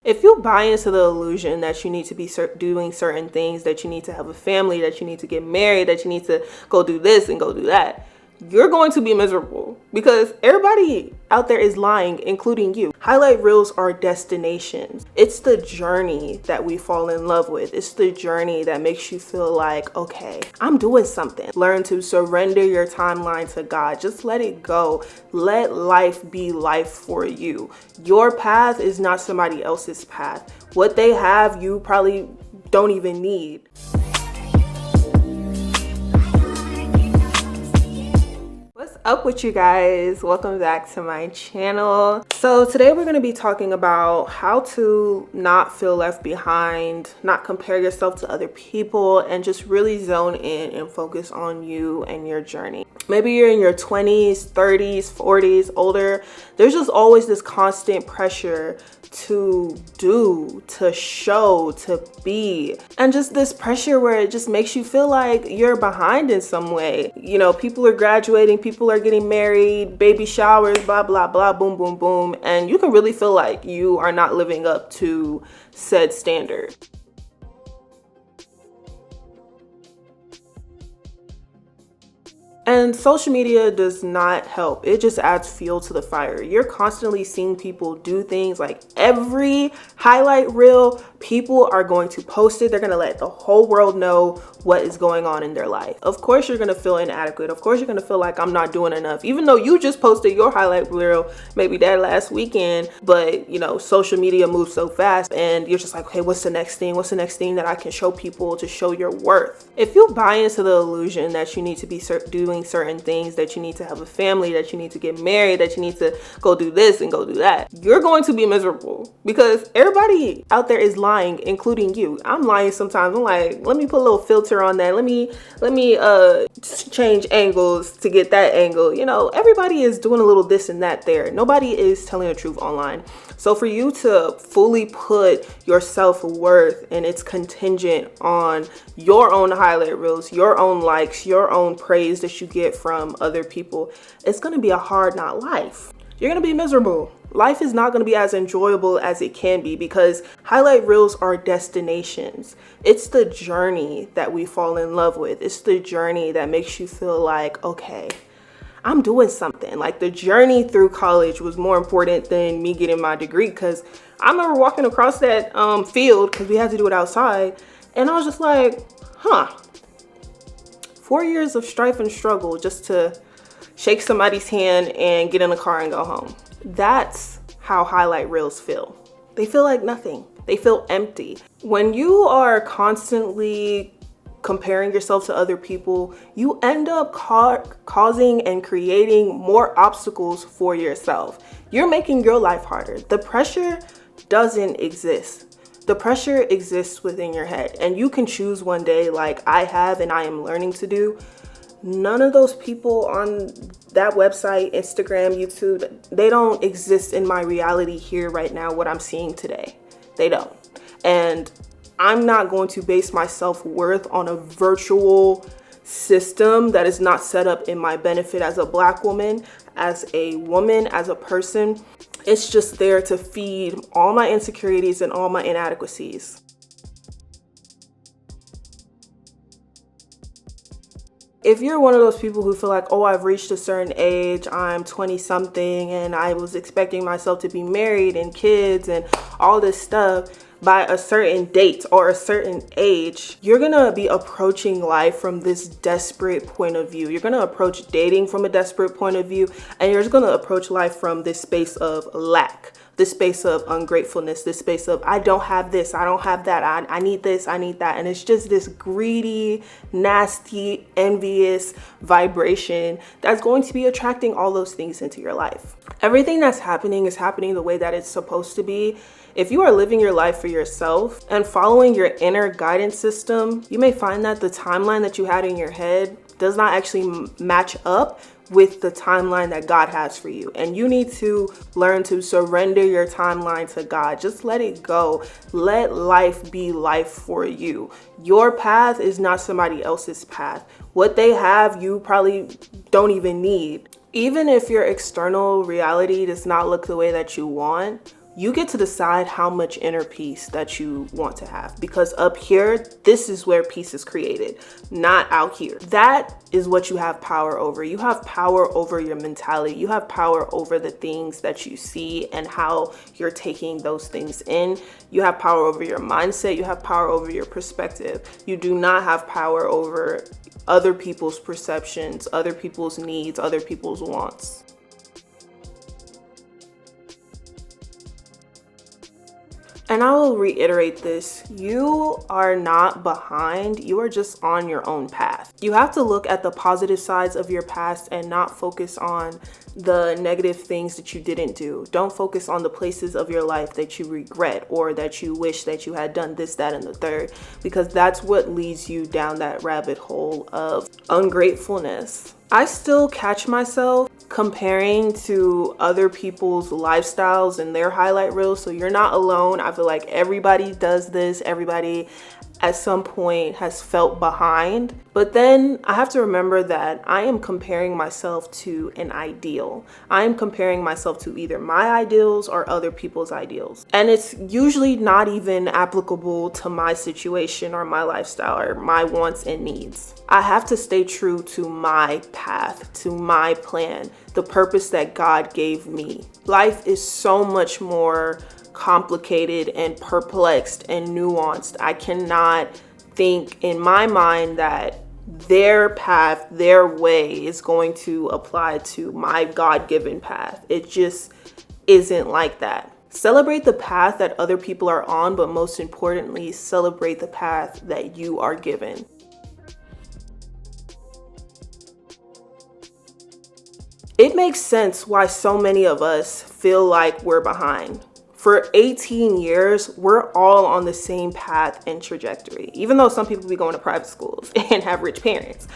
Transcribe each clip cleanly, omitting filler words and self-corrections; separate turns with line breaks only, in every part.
If you buy into the illusion that you need to be doing certain things, that you need to have a family, that you need to get married, that you need to go do this and go do that, you're going to be miserable because everybody out there is lying, including you. Highlight reels are destinations. It's the journey that we fall in love with. It's the journey that makes you feel like, okay, I'm doing something. Learn to surrender your timeline to God. Just let it go. Let life be life for you. Your path is not somebody else's path. What they have, you probably don't even need. What's up with you guys? Welcome back to my channel. So today we're going to be talking about how to not feel left behind, not compare yourself to other people, and just really zone in and focus on you and your journey. Maybe you're in your 20s, 30s, 40s, older. There's just always this constant pressure to do, to show, to be, and just this pressure where it just makes you feel like you're behind in some way. You know, people are graduating, people are getting married, baby showers, blah, blah, blah, boom, boom, boom. And you can really feel like you are not living up to said standard. And social media does not help. It just adds fuel to the fire. You're constantly seeing people do things. Like every highlight reel, people are going to post it. They're going to let the whole world know what is going on in their life. Of course, you're going to feel inadequate. Of course, you're going to feel like I'm not doing enough, even though you just posted your highlight reel maybe that last weekend. But you know, social media moves so fast and you're just like, okay, what's the next thing? What's the next thing that I can show people to show your worth? If you buy into the illusion that you need to be doing certain things, that you need to have a family, that you need to get married, that you need to go do this and go do that, you're going to be miserable because everybody out there is lying, including you. I'm lying sometimes. I'm like, let me put a little filter on that. Let me change angles to get that angle. You know, everybody is doing a little this and that there. Nobody is telling the truth online. So for you to fully put your self-worth, and it's contingent on your own highlight reels, your own likes, your own praise that you get from other people, it's going to be a hard not life. You're going to be miserable. Life is not going to be as enjoyable as it can be because highlight reels are destinations. It's the journey that we fall in love with. It's the journey that makes you feel like, okay, I'm doing something. Like the journey through college was more important than me getting my degree, because I remember walking across that field, because we had to do it outside, and I was just like, 4 years of strife and struggle just to shake somebody's hand and get in the car and go home. That's how highlight reels feel. They feel like nothing. They feel empty. When you are constantly comparing yourself to other people, you end up causing and creating more obstacles for yourself. You're making your life harder. The pressure doesn't exist. The pressure exists within your head, and you can choose one day, like I have and I am learning to do. None of those people on that website, Instagram, YouTube, they don't exist in my reality here right now, what I'm seeing today. They don't. And I'm not going to base my self-worth on a virtual system that is not set up in my benefit as a Black woman, as a woman, as a person. It's just there to feed all my insecurities and all my inadequacies. If you're one of those people who feel like, oh, I've reached a certain age, I'm 20 something, and I was expecting myself to be married and kids and all this stuff by a certain date or a certain age, you're gonna be approaching life from this desperate point of view. You're gonna approach dating from a desperate point of view, and you're just gonna approach life from this space of lack, this space of ungratefulness, this space of I don't have this, I don't have that, I need this, I need that. And it's just this greedy, nasty, envious vibration that's going to be attracting all those things into your life. Everything that's happening is happening the way that it's supposed to be. If you are living your life for yourself and following your inner guidance system, you may find that the timeline that you had in your head does not actually match up with the timeline that God has for you. And you need to learn to surrender your timeline to God. Just let it go. Let life be life for you. Your path is not somebody else's path. What they have, you probably don't even need. Even if your external reality does not look the way that you want, you get to decide how much inner peace that you want to have, because up here, this is where peace is created, not out here. That is what you have power over. You have power over your mentality. You have power over the things that you see and how you're taking those things in. You have power over your mindset. You have power over your perspective. You do not have power over other people's perceptions, other people's needs, other people's wants. And I will reiterate this, you are not behind, you are just on your own path. You have to look at the positive sides of your past and not focus on the negative things that you didn't do. Don't focus on the places of your life that you regret or that you wish that you had done this, that, and the third, because that's what leads you down that rabbit hole of ungratefulness. I still catch myself comparing to other people's lifestyles and their highlight reels. So you're not alone. I feel like everybody does this. Everybody at some point has felt behind. But then I have to remember that I am comparing myself to an ideal. I am comparing myself to either my ideals or other people's ideals. And it's usually not even applicable to my situation or my lifestyle or my wants and needs. I have to stay true to my path, to my plan, the purpose that God gave me. Life is so much more complicated and perplexed and nuanced. I cannot think in my mind that their path, their way is going to apply to my God-given path. It just isn't like that. Celebrate the path that other people are on, but most importantly, celebrate the path that you are given. It makes sense why so many of us feel like we're behind. For 18 years, we're all on the same path and trajectory, even though some people be going to private schools and have rich parents.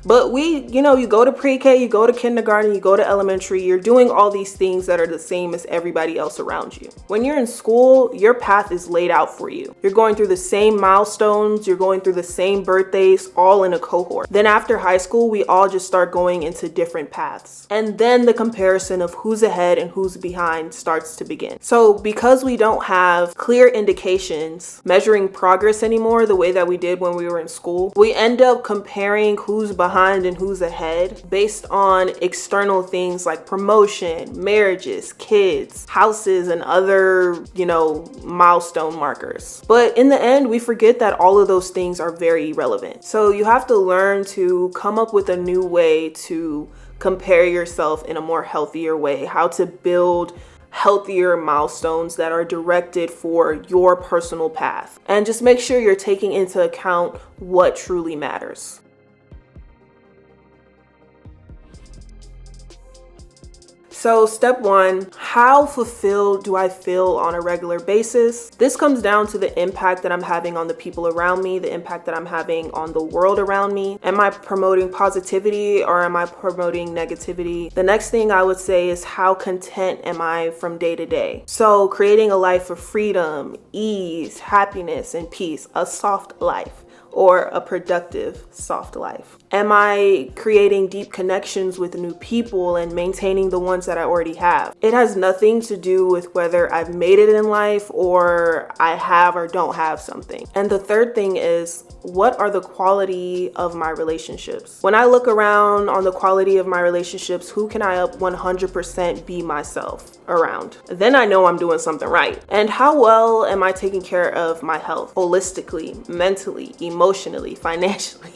But you go to pre-K, you go to kindergarten, you go to elementary, you're doing all these things that are the same as everybody else around you. When you're in school, your path is laid out for you. You're going through the same milestones, you're going through the same birthdays, all in a cohort. Then after high school, we all just start going into different paths. And then the comparison of who's ahead and who's behind starts to begin. So because we don't have clear indications measuring progress anymore the way that we did when we were in school, we end up comparing who's behind and who's ahead based on external things like promotion, marriages, kids, houses, and other, milestone markers. But in the end, we forget that all of those things are very irrelevant. So you have to learn to come up with a new way to compare yourself in a more healthier way, how to build healthier milestones that are directed for your personal path. And just make sure you're taking into account what truly matters. So step 1, how fulfilled do I feel on a regular basis? This comes down to the impact that I'm having on the people around me, the impact that I'm having on the world around me. Am I promoting positivity or am I promoting negativity? The next thing I would say is how content am I from day to day? So creating a life of freedom, ease, happiness, and peace, a soft life, or a productive soft life. Am I creating deep connections with new people and maintaining the ones that I already have? It has nothing to do with whether I've made it in life or I have or don't have something. And the third thing is, what are the quality of my relationships? When I look around on the quality of my relationships, who can I 100% be myself around? Then I know I'm doing something right. And how well am I taking care of my health holistically, mentally, emotionally, financially,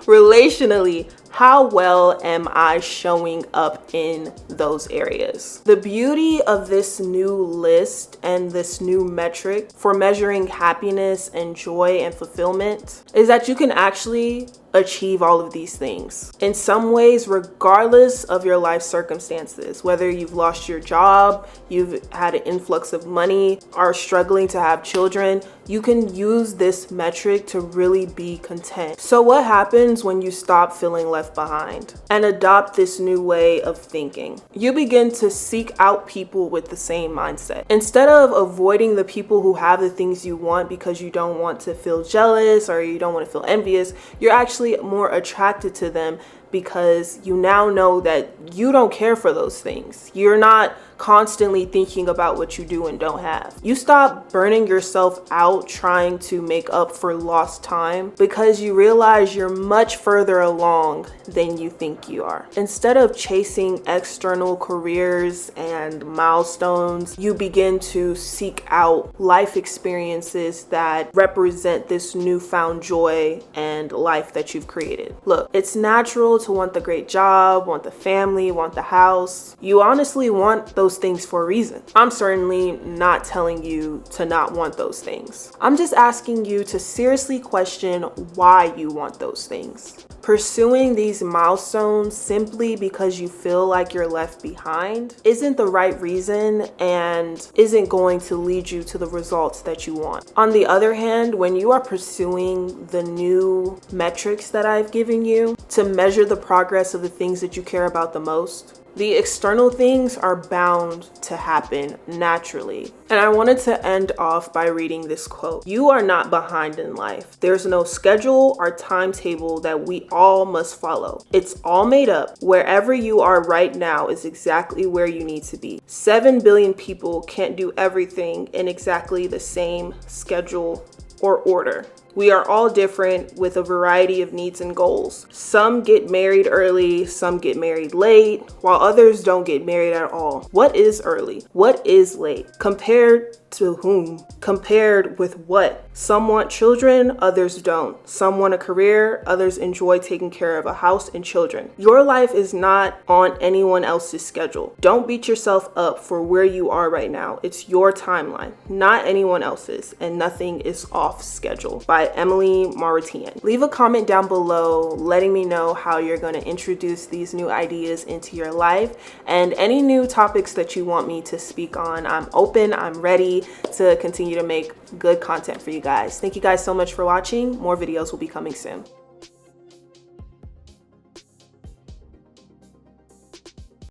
relationally? How well am I showing up in those areas? The beauty of this new list and this new metric for measuring happiness and joy and fulfillment is that you can actually achieve all of these things in some ways, regardless of your life circumstances. Whether you've lost your job, you've had an influx of money, are struggling to have children, you can use this metric to really be content. So what happens when you stop feeling left behind and adopt this new way of thinking? You begin to seek out people with the same mindset. Instead of avoiding the people who have the things you want because you don't want to feel jealous or you don't want to feel envious, you're actually more attracted to them because you now know that you don't care for those things. You're not constantly thinking about what you do and don't have. You stop burning yourself out trying to make up for lost time because you realize you're much further along than you think you are. Instead of chasing external careers and milestones, you begin to seek out life experiences that represent this newfound joy and life that you've created. Look, it's natural to want the great job, want the family, want the house. You honestly want those things for a reason. I'm certainly not telling you to not want those things. I'm just asking you to seriously question why you want those things. Pursuing these milestones simply because you feel like you're left behind isn't the right reason and isn't going to lead you to the results that you want. On the other hand, when you are pursuing the new metrics that I've given you to measure the progress of the things that you care about the most, the external things are bound to happen naturally. And I wanted to end off by reading this quote. You are not behind in life. There's no schedule or timetable that we all must follow. It's all made up. Wherever you are right now is exactly where you need to be. 7 billion people can't do everything in exactly the same schedule or order. We are all different with a variety of needs and goals. Some get married early, some get married late, while others don't get married at all. What is early? What is late? Compared to whom? Compared with what? Some want children, others don't. Some want a career, others enjoy taking care of a house and children. Your life is not on anyone else's schedule. Don't beat yourself up for where you are right now. It's your timeline, not anyone else's, and nothing is off schedule. By Emily Maritian. Leave a comment down below letting me know how you're going to introduce these new ideas into your life and any new topics that you want me to speak on. I'm open, I'm ready to continue to make good content for you guys. Thank you guys so much for watching. More videos will be coming soon.